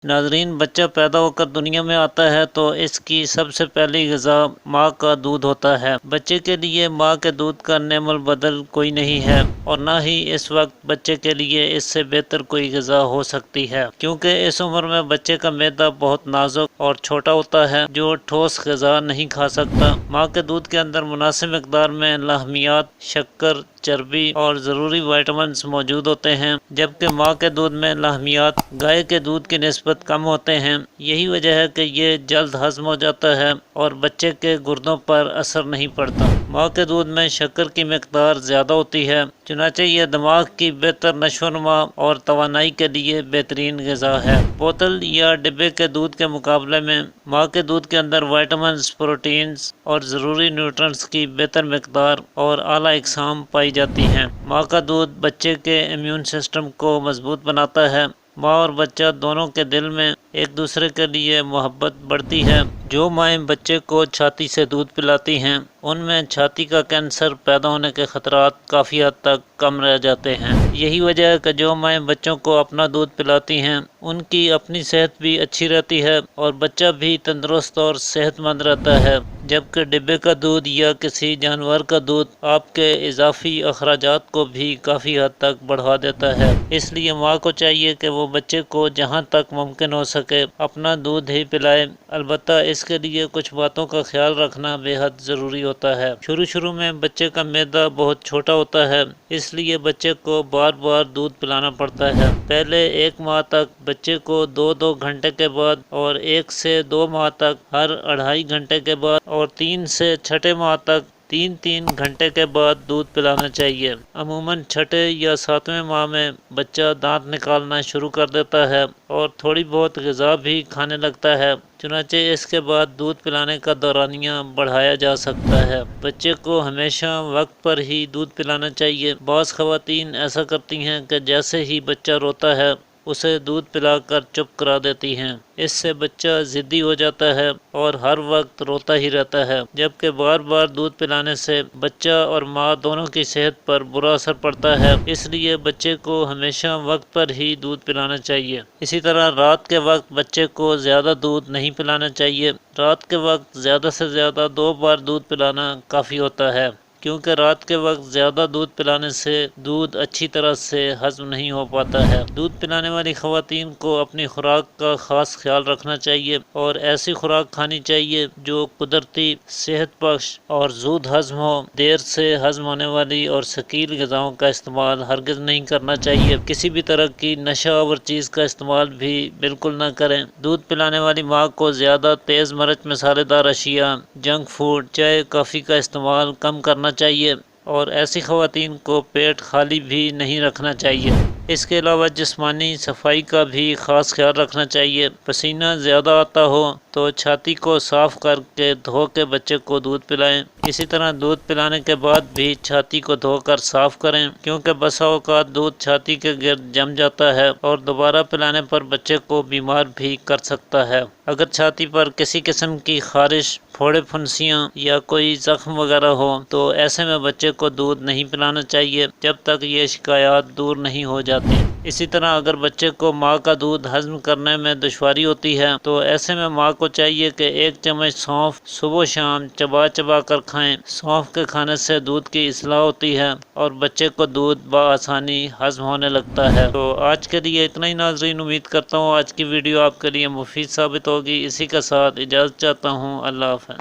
ناظرین، بچہ پیدا ہو کر دنیا میں آتا ہے تو اس کی سب سے پہلی غذا ماں کا دودھ ہوتا ہے۔ بچے کے لیے ماں کے دودھ کا نعم البدل کوئی نہیں ہے، اور نہ ہی اس وقت بچے کے لیے اس سے بہتر کوئی غذا ہو سکتی ہے، کیونکہ اس عمر میں بچے کا معدہ بہت نازک اور چھوٹا ہوتا ہے جو ٹھوس غذا نہیں کھا سکتا۔ ماں کے دودھ کے اندر مناسب مقدار میں لاہمیات، شکر، چربی اور ضروری وائٹامنز موجود ہوتے ہیں، جبکہ ماں کے دودھ میں لاہمیات گائے کے دودھ کی نسبت کم ہوتے ہیں۔ یہی وجہ ہے کہ یہ جلد ہضم ہو جاتا ہے اور بچے کے گردوں پر اثر نہیں پڑتا۔ ماں کے دودھ میں شکر کی مقدار زیادہ ہوتی ہے، چنانچہ یہ دماغ کی بہتر نشو و نما اور توانائی کے لیے بہترین غذا ہے۔ بوتل یا ڈبے کے دودھ کے مقابلے میں ماں کے دودھ کے اندر وائٹامنز، پروٹینز اور ضروری نیوٹرنٹس کی بہتر مقدار اور اعلیٰ اقسام پائی جاتی ہیں۔ ماں کا دودھ بچے کے امیون سسٹم کو مضبوط بناتا ہے۔ ماں اور بچہ دونوں کے دل میں ایک دوسرے کے لیے محبت بڑھتی ہے۔ جو مائیں بچے کو چھاتی سے دودھ پلاتی ہیں، ان میں چھاتی کا کینسر پیدا ہونے کے خطرات کافی حد تک کم رہ جاتے ہیں۔ یہی وجہ ہے کہ جو مائیں بچوں کو اپنا دودھ پلاتی ہیں، ان کی اپنی صحت بھی اچھی رہتی ہے اور بچہ بھی تندرست اور صحت مند رہتا ہے، جبکہ ڈبے کا دودھ یا کسی جانور کا دودھ آپ کے اضافی اخراجات کو بھی کافی حد تک بڑھا دیتا ہے۔ اس لیے ماں کو چاہیے کہ وہ بچے کو جہاں تک ممکن ہو سکے اپنا دودھ ہی پلائے، البتہ اس کے لیے کچھ باتوں کا خیال رکھنا بے حد ضروری ہوتا ہے۔ شروع میں بچے کا معدہ بہت چھوٹا ہوتا ہے، اس لیے بچے کو بار بار دودھ پلانا پڑتا ہے۔ پہلے 1 ماہ تک بچے کو 2-2 گھنٹے کے بعد، اور 1 سے 2 ماہ تک ہر 2.5 گھنٹے کے بعد، اور 3 سے 6 ماہ تک 3-3 گھنٹے کے بعد دودھ پلانا چاہیے۔ عموماً 6 یا 7ویں ماہ میں بچہ دانت نکالنا شروع کر دیتا ہے اور تھوڑی بہت غذا بھی کھانے لگتا ہے، چنانچہ اس کے بعد دودھ پلانے کا دورانیہ بڑھایا جا سکتا ہے۔ بچے کو ہمیشہ وقت پر ہی دودھ پلانا چاہیے۔ بعض خواتین ایسا کرتی ہیں کہ جیسے ہی بچہ روتا ہے اسے دودھ پلا کر چپ کرا دیتی ہیں۔ اس سے بچہ ضدی ہو جاتا ہے اور ہر وقت روتا ہی رہتا ہے، جبکہ بار بار دودھ پلانے سے بچہ اور ماں دونوں کی صحت پر برا اثر پڑتا ہے۔ اس لیے بچے کو ہمیشہ وقت پر ہی دودھ پلانا چاہیے۔ اسی طرح رات کے وقت بچے کو زیادہ دودھ نہیں پلانا چاہیے۔ رات کے وقت زیادہ سے زیادہ 2 بار دودھ پلانا کافی ہوتا ہے، کیونکہ رات کے وقت زیادہ دودھ پلانے سے دودھ اچھی طرح سے ہضم نہیں ہو پاتا ہے۔ دودھ پلانے والی خواتین کو اپنی خوراک کا خاص خیال رکھنا چاہیے اور ایسی خوراک کھانی چاہیے جو قدرتی، صحت بخش اور زود ہضم ہو۔ دیر سے ہضم ہونے والی اور ثقیل غذاؤں کا استعمال ہرگز نہیں کرنا چاہیے۔ کسی بھی طرح کی نشہ آور چیز کا استعمال بھی بالکل نہ کریں۔ دودھ پلانے والی ماں کو زیادہ تیز مرچ مسالے دار اشیاء، جنک فوڈ، چائے، کافی کا استعمال کم کرنا چاہیے، اور ایسی خواتین کو پیٹ خالی بھی نہیں رکھنا چاہیے۔ اس کے علاوہ جسمانی صفائی کا بھی خاص خیال رکھنا چاہیے۔ پسینہ زیادہ آتا ہو تو چھاتی کو صاف کر کے دھو کے بچے کو دودھ پلائیں۔ اسی طرح دودھ پلانے کے بعد بھی چھاتی کو دھو کر صاف کریں، کیونکہ بسا اوقات دودھ چھاتی کے گرد جم جاتا ہے اور دوبارہ پلانے پر بچے کو بیمار بھی کر سکتا ہے۔ اگر چھاتی پر کسی قسم کی خارش، پھوڑے، پھنسیاں یا کوئی زخم وغیرہ ہو تو ایسے میں بچے کو دودھ نہیں پلانا چاہیے جب تک یہ شکایات دور نہیں ہو جاتی۔ اسی طرح اگر بچے کو ماں کا دودھ ہضم کرنے میں دشواری ہوتی ہے تو ایسے میں ماں کو چاہیے کہ 1 چمچ سونف صبح و شام چبا چبا کر کھائیں۔ سونف کے کھانے سے دودھ کی اصلاح ہوتی ہے اور بچے کو دودھ بآسانی ہضم ہونے لگتا ہے۔ تو آج کے لیے اتنا ہی ناظرین، امید کرتا ہوں آج کی ویڈیو آپ کے لیے مفید ثابت ہوگی۔ اسی کے ساتھ اجازت چاہتا ہوں۔ اللہ حافظ۔